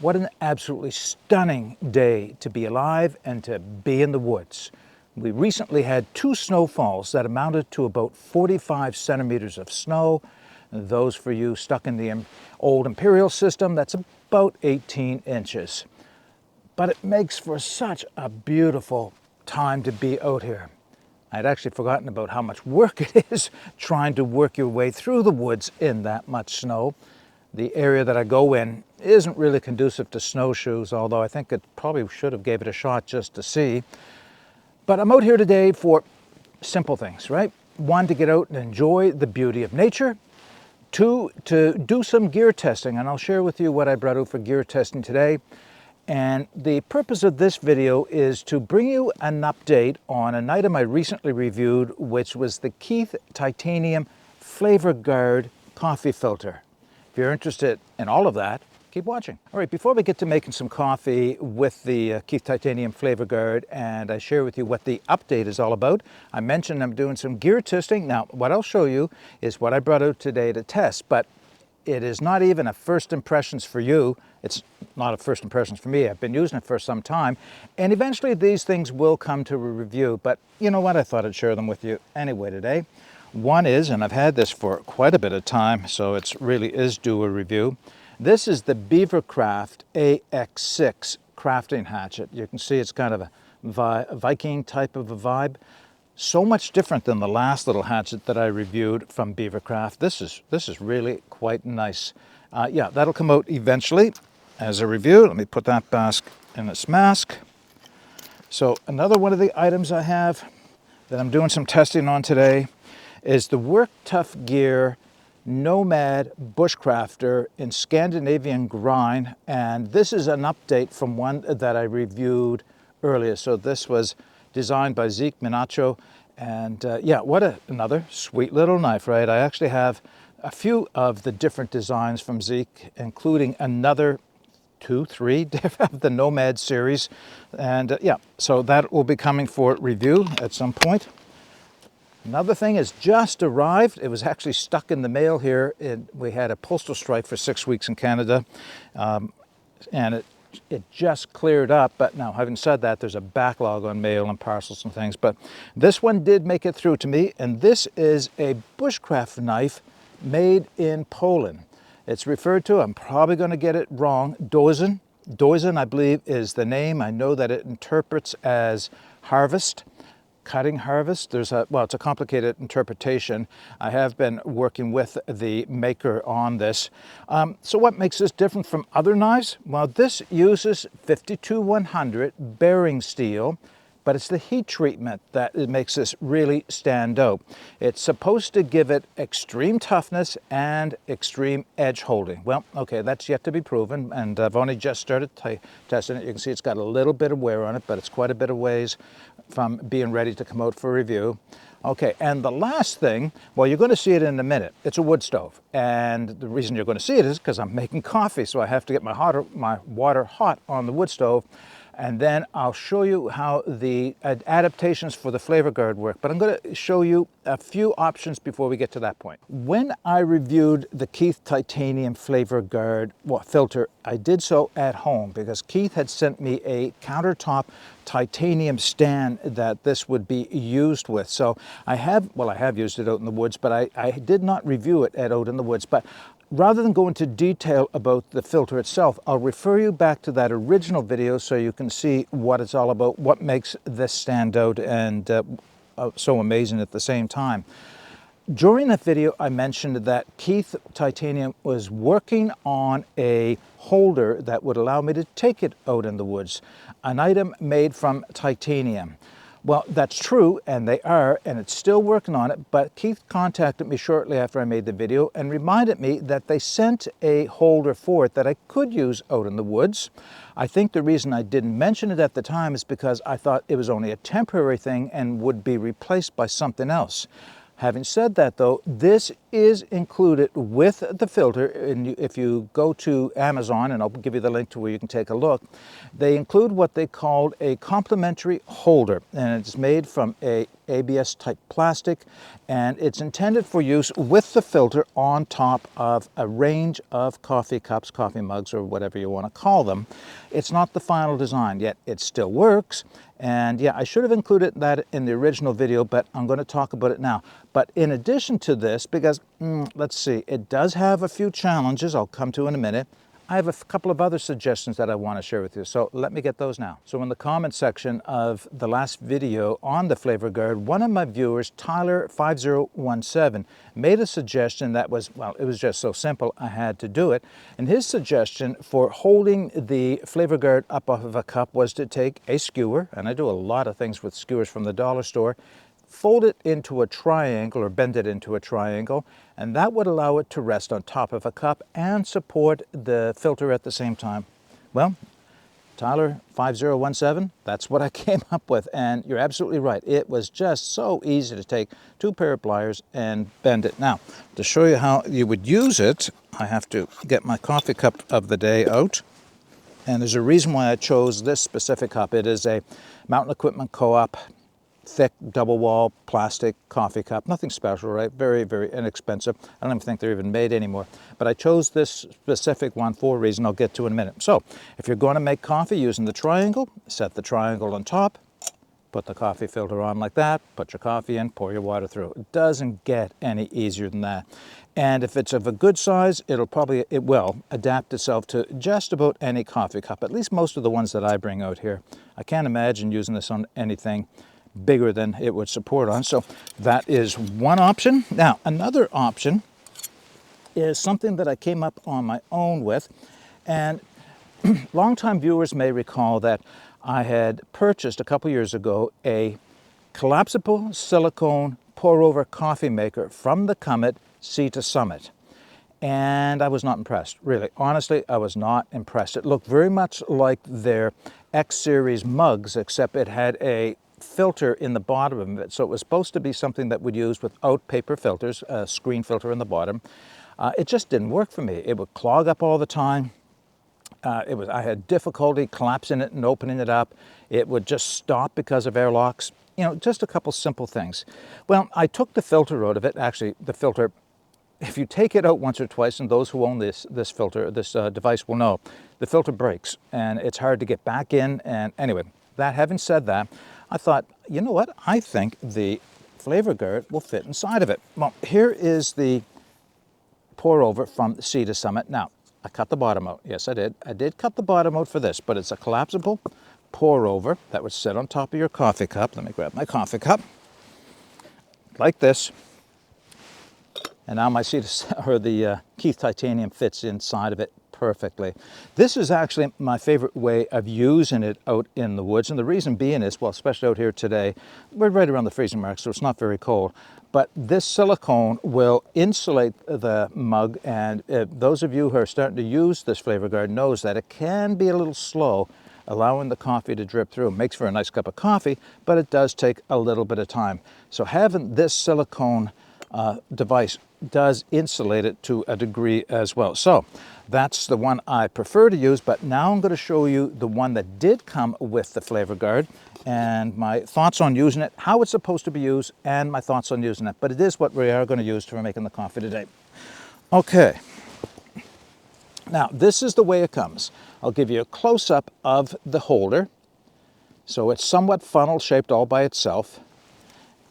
What an absolutely stunning day to be alive and to be in the woods. We recently had 2 snowfalls that amounted to about 45 centimeters of snow. Those for you stuck in the old imperial system, that's about 18 inches. But it makes for such a beautiful time to be out here. I'd actually forgotten about how much work it is trying to work your way through the woods in that much snow. The area that I go in isn't really conducive to snowshoes, although I think it probably should have gave it a shot just to see. But I'm out here today for simple things, right? 1, to get out and enjoy the beauty of nature. 2, to do some gear testing, and I'll share with you what I brought out for gear testing today. And the purpose of this video is to bring you an update on an item I recently reviewed, which was the Keith Titanium FlavorGuard coffee filter. If you're interested in all of that, keep watching. All right, before we get to making some coffee with the Keith Titanium FlavorGuard and I share with you what the update is all about, I mentioned I'm doing some gear testing. Now, what I'll show you is what I brought out today to test, but it is not even a first impressions for you. It's not a first impressions for me. I've been using it for some time, and eventually these things will come to a review, but you know what? I thought I'd share them with you anyway today. One is, and I've had this for quite a bit of time, so it really is due a review. This is the Beavercraft AX6 crafting hatchet. You can see it's kind of a Viking type of a vibe. So much different than the last little hatchet that I reviewed from Beavercraft. This is really quite nice. Yeah, that'll come out eventually as a review. Let me put that back in its mask. So another one of the items I have that I'm doing some testing on today is the Work Tough Gear Nomad Bushcrafter in Scandinavian grind, and this is an update from one that I reviewed earlier. So this was designed by Zeke Minacho, and yeah, what another sweet little knife, right? I actually have a few of the different designs from Zeke, including another 2, 3 of the Nomad series, and yeah, so that will be coming for review at some point. Another thing has just arrived. It was actually stuck in the mail here. We had a postal strike for 6 weeks in Canada, and it just cleared up. But now, having said that, there's a backlog on mail and parcels and things. But this one did make it through to me, and this is a bushcraft knife made in Poland. It's referred to, I'm probably going to get it wrong, Dozen. Dozen, I believe, is the name. I know that it interprets as harvest. Cutting harvest. It's a complicated interpretation. I have been working with the maker on this. So what makes this different from other knives? Well, this uses 52-100 bearing steel, but it's the heat treatment that makes this really stand out. It's supposed to give it extreme toughness and extreme edge holding. Well, okay, that's yet to be proven, and I've only just started testing it. You can see it's got a little bit of wear on it, but it's quite a bit of ways from being ready to come out for review. Okay, and the last thing, well, you're going to see it in a minute. It's a wood stove, and the reason you're going to see it is because I'm making coffee, so I have to get my water hot on the wood stove, and then I'll show you how the adaptations for the FlavorGuard work. But I'm going to show you a few options before we get to that point. When I reviewed the Keith Titanium FlavorGuard filter, I did so at home because Keith had sent me a countertop titanium stand that this would be used with. So I have used it out in the woods, but I did not review it out in the woods. But rather than go into detail about the filter itself, I'll refer you back to that original video so you can see what it's all about, what makes this stand out and so amazing at the same time. During that video, I mentioned that Keith Titanium was working on a holder that would allow me to take it out in the woods, an item made from titanium. Well, that's true, and they are, and it's still working on it, but Keith contacted me shortly after I made the video and reminded me that they sent a holder for it that I could use out in the woods. I think the reason I didn't mention it at the time is because I thought it was only a temporary thing and would be replaced by something else. Having said that, though, this is included with the filter, and if you go to Amazon, and I'll give you the link to where you can take a look, they include what they called a complementary holder, and it's made from a ABS type plastic, and it's intended for use with the filter on top of a range of coffee cups, coffee mugs, or whatever you want to call them. It's not the final design yet. It still works, and yeah, I should have included that in the original video, but I'm going to talk about it now. But in addition to this, because let's see, it does have a few challenges I'll come to in a minute. I have a couple of other suggestions that I want to share with you, so let me get those now. So in the comment section of the last video on the FlavorGuard, one of my viewers, Tyler5017, made a suggestion that was, well, it was just so simple I had to do it. And his suggestion for holding the FlavorGuard up off of a cup was to take a skewer, and I do a lot of things with skewers from the dollar store, fold it into a triangle or bend it into a triangle, and that would allow it to rest on top of a cup and support the filter at the same time. Well, Tyler5017, that's what I came up with, and you're absolutely right. It was just so easy to take two pair of pliers and bend it. Now, to show you how you would use it, I have to get my coffee cup of the day out. And there's a reason why I chose this specific cup. It is a Mountain Equipment Co-op thick double wall plastic coffee cup. Nothing special, right? Very, very inexpensive. I don't even think they're even made anymore. But I chose this specific one for a reason I'll get to in a minute. So if you're going to make coffee using the triangle, set the triangle on top, put the coffee filter on like that, put your coffee in, pour your water through. It doesn't get any easier than that. And if it's of a good size, it will adapt itself to just about any coffee cup, at least most of the ones that I bring out here. I can't imagine using this on anything bigger than it would support on. So that is one option. Now, another option is something that I came up on my own with, and longtime viewers may recall that I had purchased a couple years ago a collapsible silicone pour-over coffee maker from the Summit Summit. And I was not impressed, really. Honestly, I was not impressed. It looked very much like their X series mugs, except it had a filter in the bottom of it. So it was supposed to be something that would use without paper filters, a screen filter in the bottom. It just didn't work for me. It would clog up all the time. I had difficulty collapsing it and opening it up. It would just stop because of airlocks. You know, just a couple simple things. Well, I took the filter out of it. Actually, the filter, if you take it out once or twice, and those who own this device will know, the filter breaks and it's hard to get back in. And anyway, having said that, I thought, you know what? I think the FlavorGuard will fit inside of it. Well, here is the pour over from the Summit. Now, I cut the bottom out. Yes, I did. I did cut the bottom out for this, but it's a collapsible pour over that would sit on top of your coffee cup. Let me grab my coffee cup. Like this. And now my Keith Titanium fits inside of it perfectly. This is actually my favorite way of using it out in the woods, and the reason being is, well, especially out here today, we're right around the freezing mark, so it's not very cold, but this silicone will insulate the mug, and those of you who are starting to use this FlavorGuard knows that it can be a little slow allowing the coffee to drip through. It makes for a nice cup of coffee, but it does take a little bit of time. So having this silicone device does insulate it to a degree as well. So that's the one I prefer to use, but now I'm going to show you the one that did come with the FlavorGuard and my thoughts on using it, how it's supposed to be used, and my thoughts on using it. But it is what we are going to use for making the coffee today. Okay. Now, this is the way it comes. I'll give you a close-up of the holder. So it's somewhat funnel-shaped all by itself.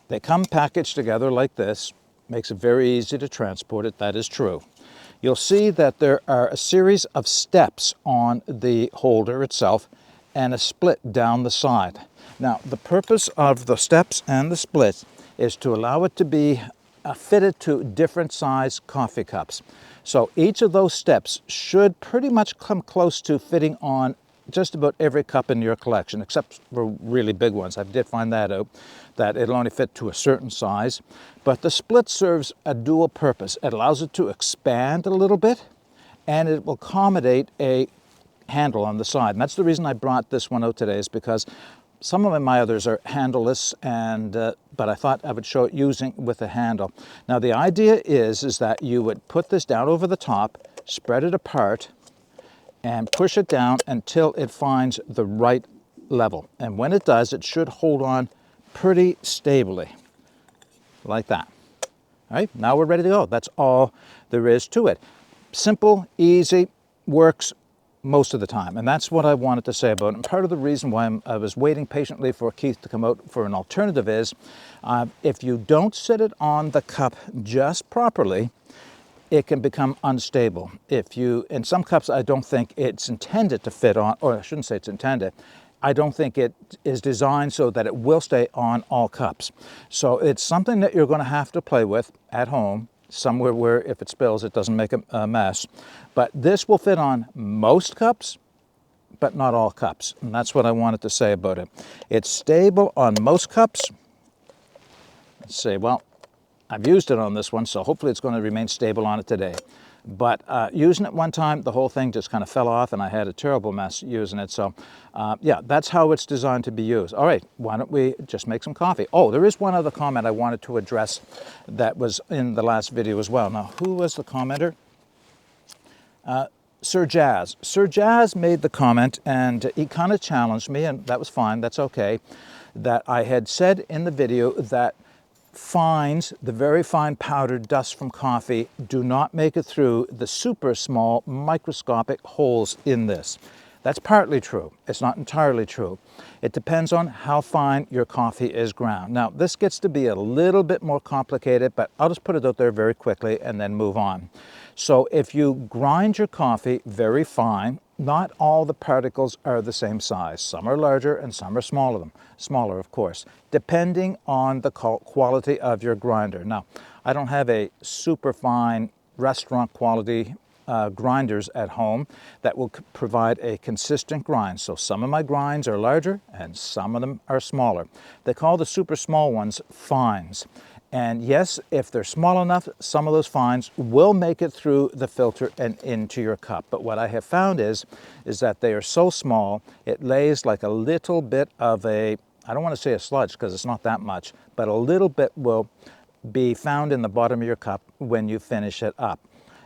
They come packaged together like this. Makes it very easy to transport it, that is true. You'll see that there are a series of steps on the holder itself and a split down the side. Now, the purpose of the steps and the split is to allow it to be fitted to different size coffee cups. So each of those steps should pretty much come close to fitting on just about every cup in your collection, except for really big ones. I did find that out, that it'll only fit to a certain size. But the split serves a dual purpose. It allows it to expand a little bit, and it will accommodate a handle on the side. And that's the reason I brought this one out today, is because some of my others are handleless, and but I thought I would show it using with a handle. Now the idea is that you would put this down over the top, spread it apart, and push it down until it finds the right level. And when it does, it should hold on pretty stably, like that. All right, now we're ready to go. That's all there is to it. Simple, easy, works most of the time. And that's what I wanted to say about it. And part of the reason why I was waiting patiently for Keith to come out for an alternative is, if you don't sit it on the cup just properly, it can become unstable. In some cups, I don't think it's intended to fit on, or I shouldn't say it's intended, I don't think it is designed so that it will stay on all cups. So it's something that you're going to have to play with at home, somewhere where if it spills, it doesn't make a mess. But this will fit on most cups, but not all cups. And that's what I wanted to say about it. It's stable on most cups. Let's see, well, I've used it on this one, so hopefully it's going to remain stable on it today. But using it one time, the whole thing just kind of fell off and I had a terrible mess using it. So yeah, that's how it's designed to be used. All right, why don't we just make some coffee? Oh, there is one other comment I wanted to address that was in the last video as well. Now, who was the commenter? Sir Jazz. Sir Jazz made the comment and he kind of challenged me, and that was fine, that's okay, that I had said in the video that fines, the very fine powdered dust from coffee, do not make it through the super small microscopic holes in this. That's partly true. It's not entirely true. It depends on how fine your coffee is ground. Now, this gets to be a little bit more complicated, but I'll just put it out there very quickly and then move on. So if you grind your coffee very fine, not all the particles are the same size. Some are larger and some are smaller, of course, depending on the quality of your grinder. Now, I don't have a super fine restaurant quality grinders at home that will provide a consistent grind. So some of my grinds are larger and some of them are smaller. They call the super small ones fines. And yes, if they're small enough, some of those fines will make it through the filter and into your cup. But what I have found is that they are so small, it lays like a little bit of a, I don't want to say a sludge because it's not that much, but a little bit will be found in the bottom of your cup when you finish it up.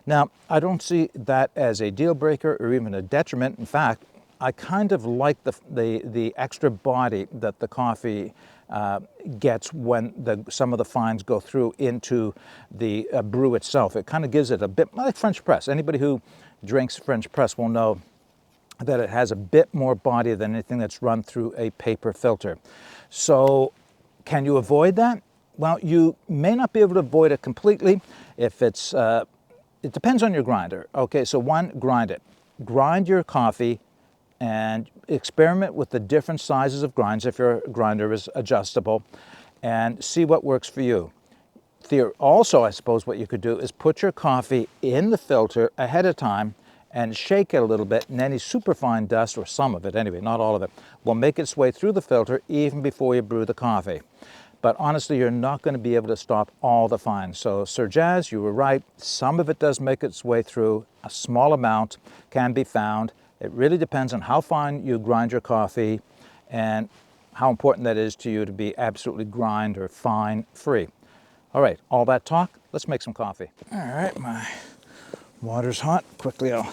Now, I don't see that as a deal breaker or even a detriment. In fact, I kind of like the extra body that the coffee gets when some of the fines go through into the brew itself. It kind of gives it a bit like French press. Anybody who drinks French press will know that it has a bit more body than anything that's run through a paper filter. So can you avoid that? Well, you may not be able to avoid it completely if it's, it depends on your grinder. Okay, so one, grind it. Grind your coffee and experiment with the different sizes of grinds if your grinder is adjustable and see what works for you. Also, I suppose what you could do is put your coffee in the filter ahead of time and shake it a little bit, and any superfine dust, or some of it anyway, not all of it, will make its way through the filter even before you brew the coffee. But honestly, you're not going to be able to stop all the fines. So Sir Jazz, you were right. Some of it does make its way through. A small amount can be found. It really depends on how fine you grind your coffee and how important that is to you to be absolutely grind or fine free. All right, all that talk, let's make some coffee. All right, my water's hot. Quickly I'll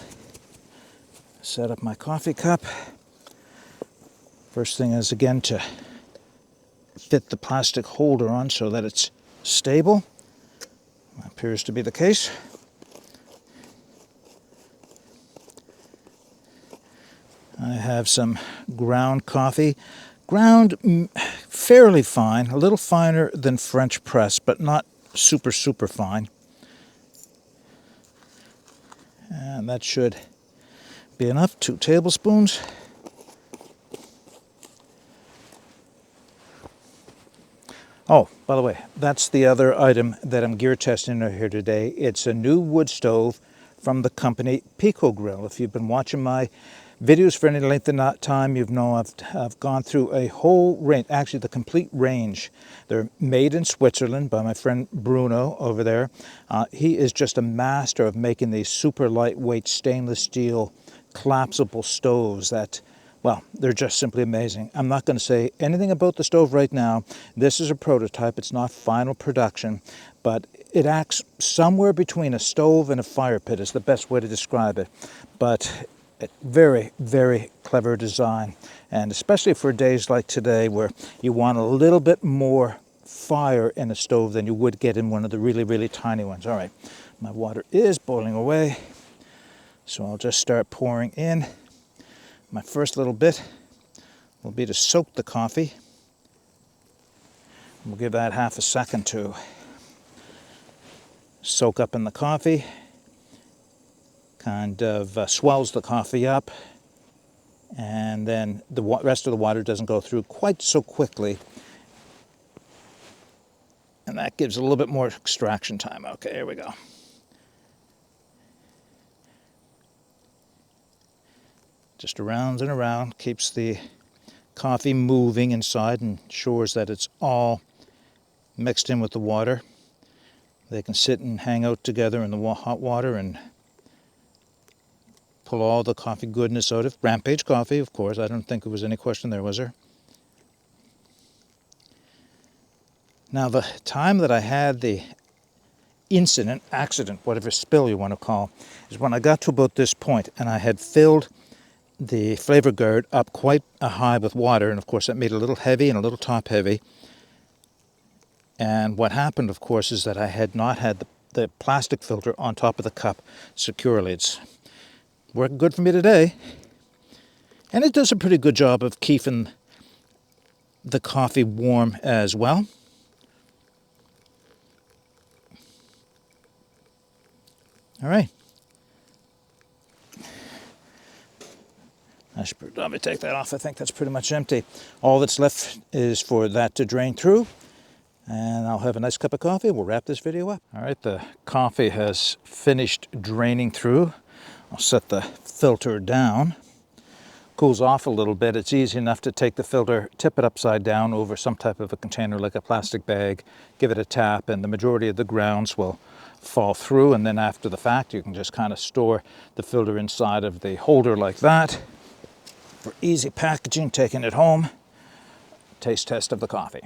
set up my coffee cup. First thing is, again, to fit the plastic holder on so that it's stable. That appears to be the case. I have some ground coffee. Ground fairly fine, a little finer than French press, but not super, super fine. And that should be enough, 2 tablespoons. Oh, by the way, that's the other item that I'm gear testing here today. It's a new wood stove from the company Pico Grill. If you've been watching my videos for any length of time, you know I've gone through a whole range, actually the complete range. They're made in Switzerland by my friend Bruno over there. He is just a master of making these super lightweight stainless steel collapsible stoves that, well, they're just simply amazing. I'm not going to say anything about the stove right now. This is a prototype. It's not final production, but it acts somewhere between a stove and a fire pit is the best way to describe it. But A very, very clever design, and especially for days like today where you want a little bit more fire in a stove than you would get in one of the really, really tiny ones. All right, my water is boiling away, so I'll just start pouring in. My first little bit will be to soak the coffee. We'll give that half a second to soak up in the coffee. Kind of swells the coffee up, and then the rest of the water doesn't go through quite so quickly, and that gives a little bit more extraction time. Okay, here we go. Just around and around, keeps the coffee moving inside and ensures that it's all mixed in with the water. They can sit and hang out together in the hot water and pull all the coffee goodness out of Rampage coffee, of course. I don't think there was any question there, was there? Now, the time that I had the incident, accident, whatever spill you want to call, is when I got to about this point and I had filled the FlavorGuard up quite high with water, and of course that made it a little heavy and a little top heavy. And what happened, of course, is that I had not had the plastic filter on top of the cup securely. It's worked good for me today, and it does a pretty good job of keeping the coffee warm as well. All right. Let me take that off. I think that's pretty much empty. All that's left is for that to drain through, and I'll have a nice cup of coffee. We'll wrap this video up. All right, the coffee has finished draining through. I'll set the filter down. Cools off a little bit. It's easy enough to take the filter, tip it upside down over some type of a container like a plastic bag, give it a tap, and the majority of the grounds will fall through. And then after the fact, you can just kind of store the filter inside of the holder like that for easy packaging, taking it home. Taste test of the coffee.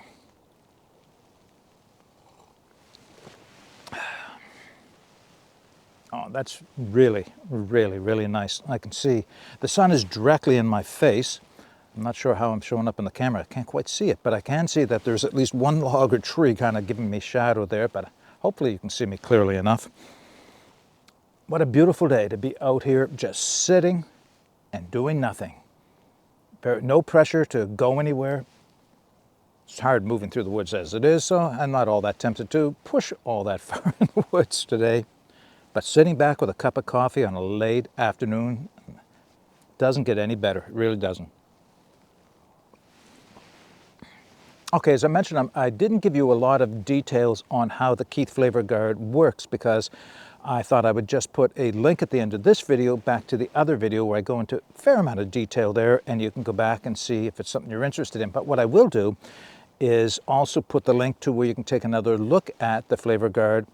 Oh, that's really, really, really nice. I can see the sun is directly in my face. I'm not sure how I'm showing up in the camera. I can't quite see it, but I can see that there's at least one log or tree kind of giving me shadow there, but hopefully you can see me clearly enough. What a beautiful day to be out here just sitting and doing nothing. No pressure to go anywhere. It's hard moving through the woods as it is, so I'm not all that tempted to push all that far in the woods today. But sitting back with a cup of coffee on a late afternoon doesn't get any better. It really doesn't. Okay, as I mentioned, I didn't give you a lot of details on how the Keith FlavorGuard works because I thought I would just put a link at the end of this video back to the other video where I go into a fair amount of detail there, and you can go back and see if it's something you're interested in. But what I will do is also put the link to where you can take another look at the FlavorGuard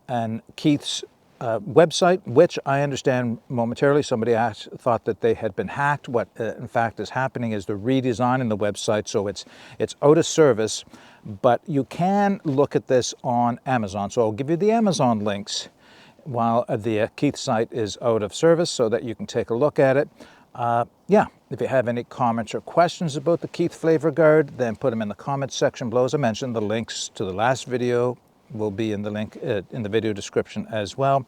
and Keith's website, which I understand momentarily somebody thought that they had been hacked. What in fact is happening is they're redesigning the website, so it's out of service, but you can look at this on Amazon. So I'll give you the Amazon links while the Keith site is out of service so that you can take a look at it. Yeah, if you have any comments or questions about the Keith FlavorGuard, then put them in the comments section below. As I mentioned, the links to the last video will be in the link in the video description as well.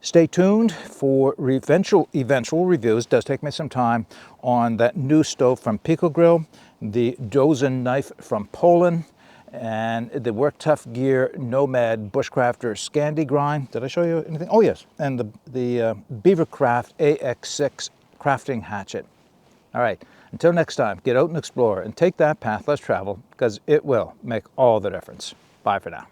Stay tuned for eventual reviews. It does take me some time on that new stove from Pico Grill, the Dozen knife from Poland, and the Work Tough Gear Nomad Bushcrafter Scandi Grind. Did I show you anything? Oh yes, and the Beavercraft AX6 crafting hatchet. All right, until next time, get out and explore and take that path less traveled because it will make all the difference. Bye for now.